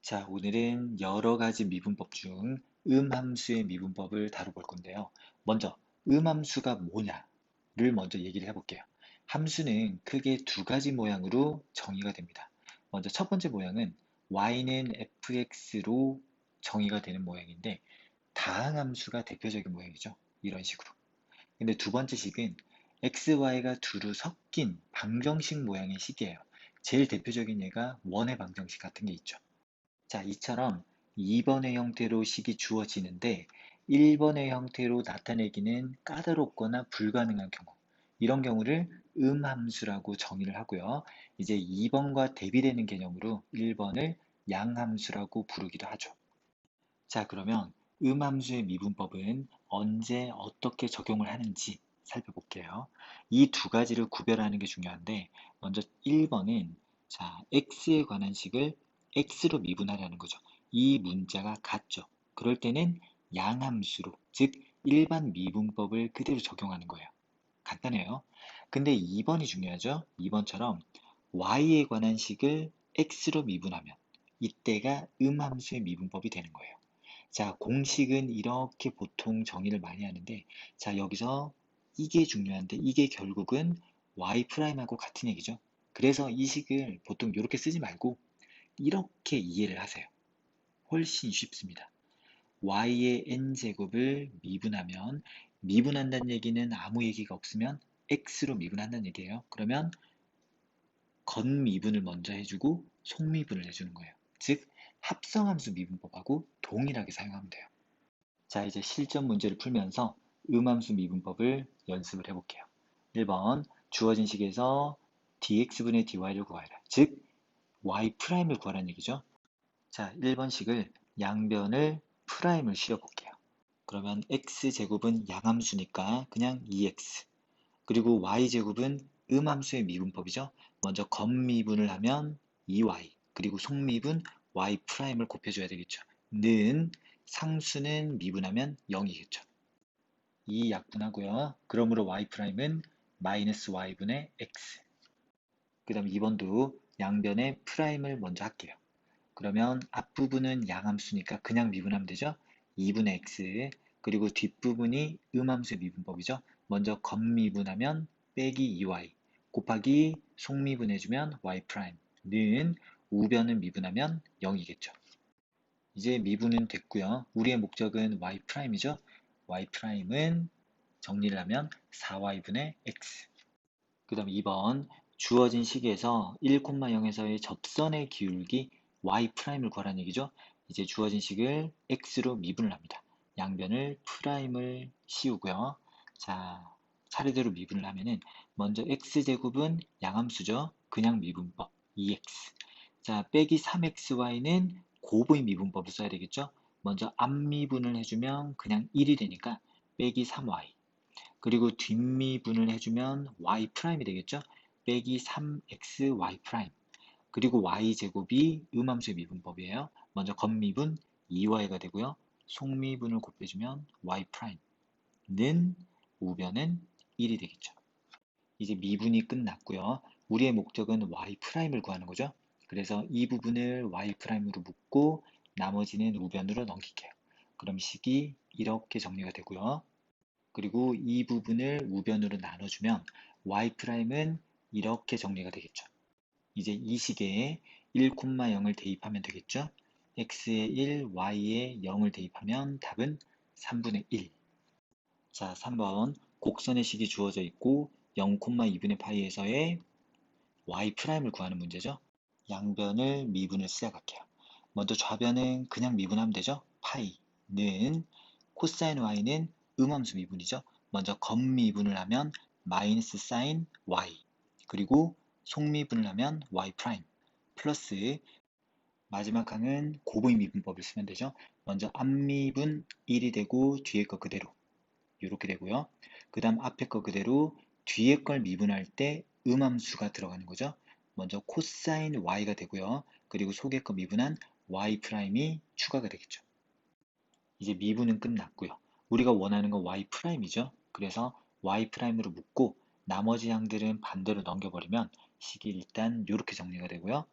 자, 오늘은 여러 가지 미분법 중 음함수의 미분법을 다뤄볼 건데요. 먼저 음함수가 뭐냐를 먼저 얘기를 해볼게요. 함수는 크게 두 가지 모양으로 정의가 됩니다. 먼저 첫 번째 모양은 y는 fx로 정의가 되는 모양인데 다항함수가 대표적인 모양이죠. 이런 식으로. 근데 두 번째 식은 x, y가 두루 섞인 방정식 모양의 식이에요. 제일 대표적인 예가 원의 방정식 같은 게 있죠. 자, 이처럼 2번의 형태로 식이 주어지는데 1번의 형태로 나타내기는 까다롭거나 불가능한 경우, 이런 경우를 음함수라고 정의를 하고요. 이제 2번과 대비되는 개념으로 1번을 양함수라고 부르기도 하죠. 자, 그러면 음함수의 미분법은 언제 어떻게 적용을 하는지 살펴볼게요. 이 두 가지를 구별하는 게 중요한데, 먼저 1번은 자, x에 관한 식을 x로 미분하려는 거죠. 이 문자가 같죠. 그럴 때는 양함수로, 즉 일반 미분법을 그대로 적용하는 거예요. 간단해요. 근데 2번이 중요하죠. 2번처럼 y에 관한 식을 x로 미분하면 이때가 음함수의 미분법이 되는 거예요. 자, 공식은 이렇게 보통 정의를 많이 하는데, 자, 여기서 이게 중요한데, 이게 결국은 y'하고 같은 얘기죠. 그래서 이 식을 보통 이렇게 쓰지 말고, 이렇게 이해를 하세요. 훨씬 쉽습니다. y의 n제곱을 미분하면, 미분한다는 얘기는 아무 얘기가 없으면 x로 미분한다는 얘기예요. 그러면 건미분을 먼저 해주고 속미분을 해주는 거예요. 즉, 합성함수 미분법하고 동일하게 사용하면 돼요. 자, 이제 실전 문제를 풀면서 음함수 미분법을 연습을 해볼게요. 1번, 주어진 식에서 dx분의 dy를 구하라. 즉, y'을 구하라는 얘기죠. 자, 1번 식을 양변을 프라임을 실어볼게요. 그러면 x제곱은 양함수니까 그냥 2x. 그리고 y제곱은 음함수의 미분법이죠. 먼저 건미분을 하면 2y. 그리고 속미분 y'을 곱해줘야 되겠죠. 는 상수는 미분하면 0이겠죠. 이 약분하고요. 그러므로 y'은 마이너스 y분의 x. 그 다음 2번도 양변에 프라임을 먼저 할게요. 그러면 앞부분은 양함수니까 그냥 미분하면 되죠. 2분의 x. 그리고 뒷부분이 음함수의 미분법이죠. 먼저 건미분하면 빼기 2y 곱하기 속미분해주면 y'는 우변을 미분하면 0이겠죠. 이제 미분은 됐고요. 우리의 목적은 y'이죠. y'은 정리를 하면 4y분의 x. 그 다음 2번 주어진 식에서 1,0에서의 접선의 기울기 y'을 구하라는 얘기죠. 이제 주어진 식을 x로 미분을 합니다. 양변을 프라임을 씌우고요. 자, 차례대로 미분을 하면은 먼저 x제곱은 양함수죠. 그냥 미분법 2x. 자, 빼기 3xy는 곱의 미분법을 써야 되겠죠. 먼저 앞미분을 해주면 그냥 1이 되니까 빼기 3y. 그리고 뒷미분을 해주면 y'이 되겠죠? 빼기 3xy'. 그리고 y제곱이 음함수의 미분법이에요. 먼저 겉미분 2y가 되고요. 속미분을 곱해주면 y'는 우변은 1이 되겠죠. 이제 미분이 끝났고요. 우리의 목적은 y'을 구하는 거죠. 그래서 이 부분을 y'으로 묶고 나머지는 우변으로 넘길게요. 그럼 식이 이렇게 정리가 되고요. 그리고 이 부분을 우변으로 나눠주면 y'은 이렇게 정리가 되겠죠. 이제 이 식에 1,0을 대입하면 되겠죠. x에 1, y에 0을 대입하면 답은 3분의 1. 자, 3번 곡선의 식이 주어져 있고 0,2분의 파이에서의 y'을 구하는 문제죠. 양변을 미분을 시작할게요. 먼저 좌변은 그냥 미분하면 되죠. 파이는 코사인 y는 음함수 미분이죠. 먼저 겉미분을 하면 마이너스 사인 y 그리고 속미분을 하면 y 프라임 플러스 마지막 항은 곱의 미분법을 쓰면 되죠. 먼저 앞미분 1이 되고 뒤에 거 그대로 이렇게 되고요. 그 다음 앞에 거 그대로 뒤에 걸 미분할 때 음함수가 들어가는 거죠. 먼저 코사인 y가 되고요. 그리고 속에 거 미분한 y 프라임이 추가가 되겠죠. 이제 미분은 끝났고요. 우리가 원하는 건 y'이죠. 그래서 y'으로 묶고 나머지 항들은 반대로 넘겨버리면 식이 일단 이렇게 정리가 되고요.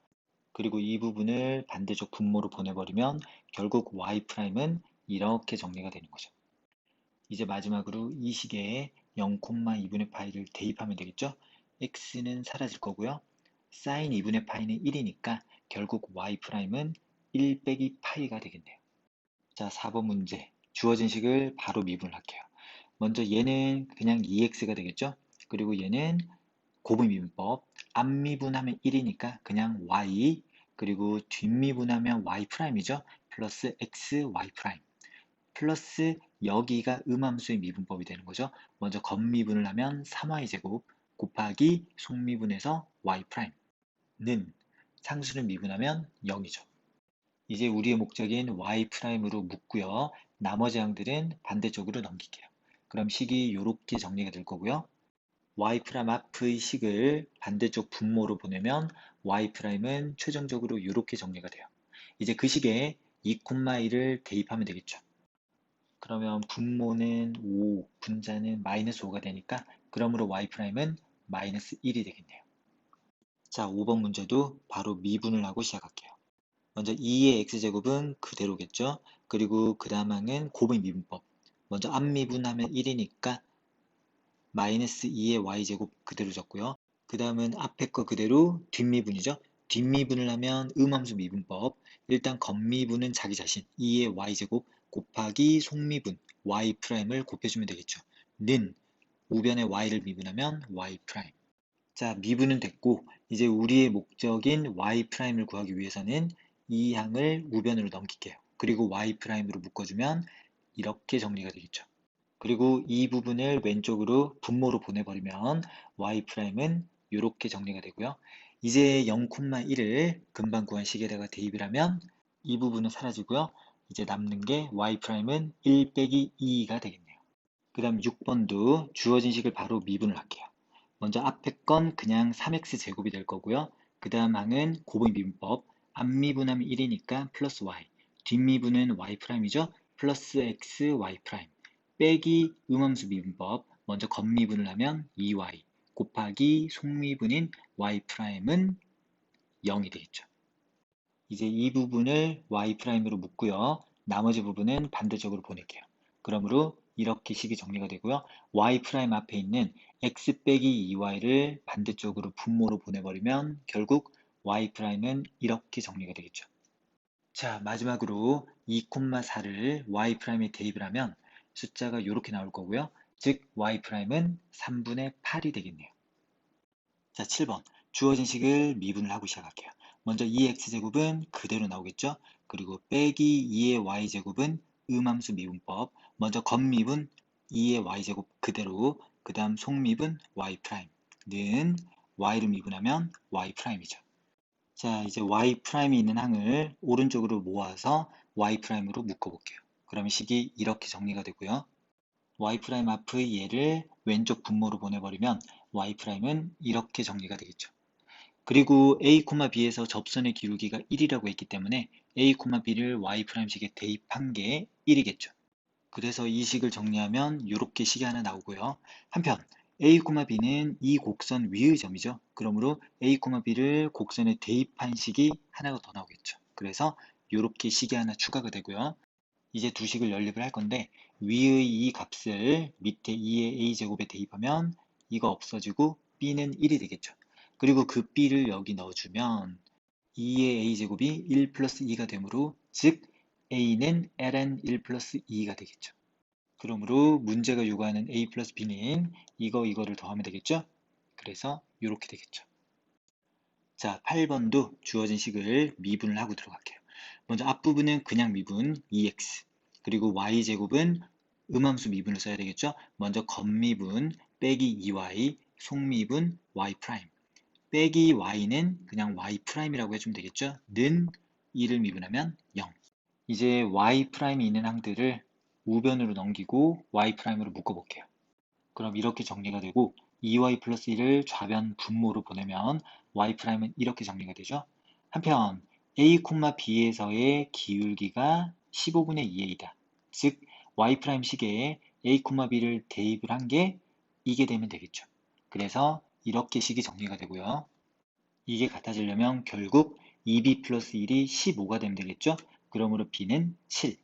그리고 이 부분을 반대쪽 분모로 보내버리면 결국 y'은 이렇게 정리가 되는 거죠. 이제 마지막으로 이 식에 0,2분의 파이를 대입하면 되겠죠? x는 사라질 거고요. sin 2분의 파이는 1이니까 결국 y'은 1 빼기 파이가 되겠네요. 자, 4번 문제. 주어진 식을 바로 미분을 할게요. 먼저 얘는 그냥 2x가 되겠죠? 그리고 얘는 고분미분법. 앞미분하면 1이니까 그냥 y, 그리고 뒷미분하면 y'이죠? 플러스 x, y'. 플러스 여기가 음함수의 미분법이 되는 거죠. 먼저 겉미분을 하면 3y제곱 곱하기 속미분해서 y'는 상수를 미분하면 0이죠. 이제 우리의 목적인 y'으로 묶고요. 나머지 항들은 반대쪽으로 넘길게요. 그럼 식이 이렇게 정리가 될 거고요. y' 앞의 식을 반대쪽 분모로 보내면 y'은 최종적으로 이렇게 정리가 돼요. 이제 그 식에 2,1을 대입하면 되겠죠. 그러면 분모는 5, 분자는 마이너스 5가 되니까 그러므로 y'은 마이너스 1이 되겠네요. 자, 5번 문제도 바로 미분을 하고 시작할게요. 먼저 2의 x제곱은 그대로겠죠. 그리고 그 다음 항은 곱의 미분법. 먼저 앞미분하면 1이니까 마이너스 2의 y제곱 그대로 적고요. 그 다음은 앞에 거 그대로 뒷미분이죠. 뒷미분을 하면 음함수 미분법. 일단 겉미분은 자기 자신 2의 y제곱 곱하기 속미분 y'을 곱해주면 되겠죠. 는 우변의 y를 미분하면 y'. 자, 미분은 됐고 이제 우리의 목적인 y'을 구하기 위해서는 이 항을 우변으로 넘길게요. 그리고 y'으로 묶어주면 이렇게 정리가 되겠죠. 그리고 이 부분을 왼쪽으로 분모로 보내버리면 y'은 이렇게 정리가 되고요. 이제 0,1을 금방 구한 식에다가 대입을 하면 이 부분은 사라지고요. 이제 남는 게 y'은 1 빼기 2가 되겠네요. 그 다음 6번도 주어진 식을 바로 미분을 할게요. 먼저 앞에 건 그냥 3x제곱이 될 거고요. 그 다음 항은 곱의 미분법. 앞미분하면 1이니까 플러스 y. 뒷미분은 y'이죠. 플러스 x, y'. 빼기 음함수 미분법. 먼저 겉미분을 하면 2y. 곱하기 속미분인 y'은 0이 되겠죠. 이제 이 부분을 y'으로 묶고요. 나머지 부분은 반대쪽으로 보낼게요. 그러므로 이렇게 식이 정리가 되고요. y' 앞에 있는 x 빼기 2y를 반대쪽으로 분모로 보내버리면 결국 y'은 이렇게 정리가 되겠죠. 자, 마지막으로 2,4를 y'에 대입을 하면 숫자가 이렇게 나올 거고요. 즉 y'은 3분의 8이 되겠네요. 자, 7번. 주어진 식을 미분을 하고 시작할게요. 먼저 2x제곱은 그대로 나오겠죠? 그리고 빼기 2의 y제곱은 음함수 미분법. 먼저 겉미분 2의 y제곱 그대로, 그 다음 속미분 y'는 y를 미분하면 y'이죠. 자, 이제 y'이 있는 항을 오른쪽으로 모아서 y'으로 묶어볼게요. 그러면 식이 이렇게 정리가 되고요. y' 앞의 얘를 왼쪽 분모로 보내버리면 y'은 이렇게 정리가 되겠죠. 그리고 a, b에서 접선의 기울기가 1이라고 했기 때문에 a, b를 y'식에 대입한 게 1이겠죠. 그래서 이 식을 정리하면 이렇게 식이 하나 나오고요. 한편 a, b는 이 곡선 위의 점이죠. 그러므로 a, b를 곡선에 대입한 식이 하나가 더 나오겠죠. 그래서 이렇게 식이 하나 추가가 되고요. 이제 두 식을 연립을 할 건데 위의 이 값을 밑에 2의 a제곱에 대입하면 이거 없어지고 b는 1이 되겠죠. 그리고 그 b를 여기 넣어주면 2의 a제곱이 1 플러스 2가 되므로 즉 a는 ln 1 플러스 2가 되겠죠. 그러므로 문제가 요구하는 a 플러스 b는 이거를 더하면 되겠죠. 그래서 이렇게 되겠죠. 자, 8번도 주어진 식을 미분을 하고 들어갈게요. 먼저 앞부분은 그냥 미분 2x, 그리고 y제곱은 음함수 미분을 써야 되겠죠. 먼저 겉미분 빼기 2y, 속미분 y', 빼기 y는 그냥 y'이라고 해주면 되겠죠. 는 2를 미분하면 0. 이제 y'이 있는 항들을 우변으로 넘기고 y'으로 묶어볼게요. 그럼 이렇게 정리가 되고 2y 플러스 1을 좌변 분모로 보내면 y'은 이렇게 정리가 되죠. 한편 a, b에서의 기울기가 15분의 2a이다. 즉 y' 식에 a, b를 대입을 한 게 이게 되면 되겠죠. 그래서 이렇게 식이 정리가 되고요. 이게 같아지려면 결국 2b 플러스 1이 15가 되면 되겠죠? 그러므로 b는 7.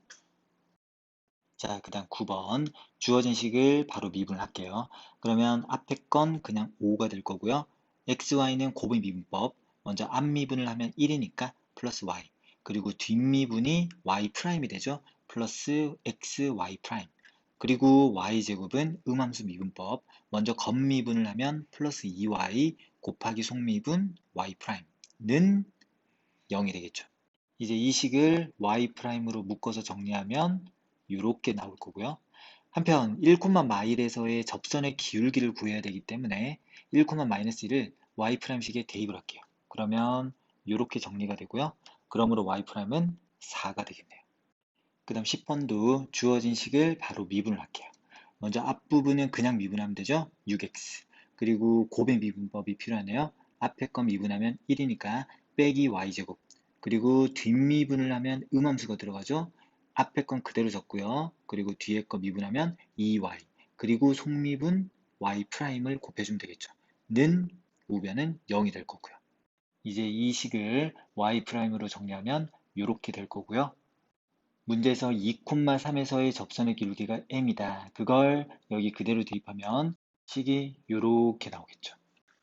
자, 그 다음 9번. 주어진 식을 바로 미분을 할게요. 그러면 앞에 건 그냥 5가 될 거고요. x, y는 곱의 미분법. 먼저 앞미분을 하면 1이니까 플러스 y. 그리고 뒷미분이 y 프라임이 되죠. 플러스 x, y 프라임. 그리고 y제곱은 음함수 미분법. 먼저 겉미분을 하면 플러스 2y 곱하기 속미분 y 프라임는 0이 되겠죠. 이제 이 식을 y 프라임으로 묶어서 정리하면 이렇게 나올 거고요. 한편 1,마일에서의 접선의 기울기를 구해야 되기 때문에 1,-1을 y 프라임식에 대입을 할게요. 그러면 이렇게 정리가 되고요. 그러므로 y 프라임은 4가 되겠네요. 그 다음 10번도 주어진 식을 바로 미분을 할게요. 먼저 앞부분은 그냥 미분하면 되죠. 6x. 그리고 곱의 미분법이 필요하네요. 앞에 거 미분하면 1이니까 빼기 y제곱. 그리고 뒷미분을 하면 음함수가 들어가죠. 앞에 건 그대로 적고요. 그리고 뒤에 거 미분하면 2y. 그리고 속미분 y 프라임을 곱해주면 되겠죠. 는 우변은 0이 될 거고요. 이제 이 식을 y 프라임으로 정리하면 이렇게 될 거고요. 문제에서 2,3에서의 접선의 기울기가 m이다. 그걸 여기 그대로 대입하면 식이 이렇게 나오겠죠.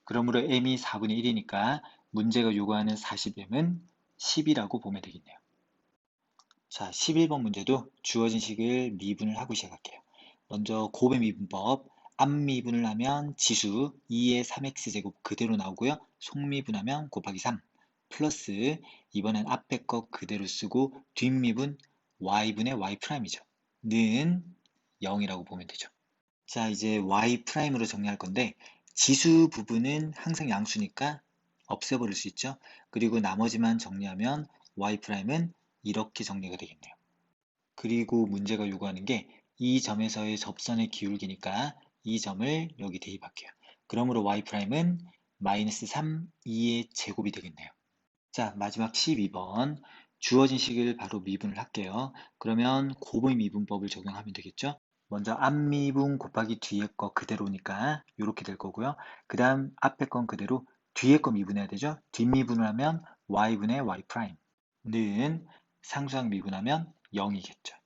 그러므로 m이 4분의 1이니까 문제가 요구하는 40m은 10이라고 보면 되겠네요. 자, 11번 문제도 주어진 식을 미분을 하고 시작할게요. 먼저 곱의 미분법, 앞미분을 하면 지수 2의 3x제곱 그대로 나오고요. 속미분하면 곱하기 3 플러스 이번엔 앞에 거 그대로 쓰고 뒷미분 y분의 y'이죠. 는 0이라고 보면 되죠. 자, 이제 y'으로 정리할 건데 지수 부분은 항상 양수니까 없애버릴 수 있죠. 그리고 나머지만 정리하면 y'은 이렇게 정리가 되겠네요. 그리고 문제가 요구하는 게 이 점에서의 접선의 기울기니까 이 점을 여기 대입할게요. 그러므로 y'은 마이너스 3, 2의 제곱이 되겠네요. 자, 마지막 12번. 주어진 식을 바로 미분을 할게요. 그러면 곱의 미분법을 적용하면 되겠죠? 먼저 앞미분 곱하기 뒤에 거 그대로니까 이렇게 될 거고요. 그 다음 앞에 건 그대로 뒤에 거 미분해야 되죠? 뒷미분을 하면 y분의 y 프라임는 상수항 미분하면 0이겠죠.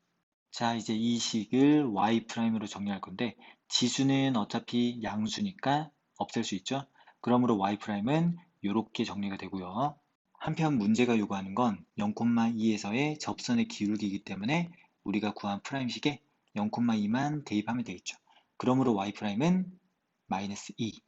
자, 이제 이 식을 y 프라임으로 정리할 건데 지수는 어차피 양수니까 없앨 수 있죠? 그러므로 y 프라임은 이렇게 정리가 되고요. 한편 문제가 요구하는 건 0,2에서의 접선의 기울기이기 때문에 우리가 구한 프라임식에 0,2만 대입하면 되겠죠. 그러므로 y 프라임은 마이너스 2.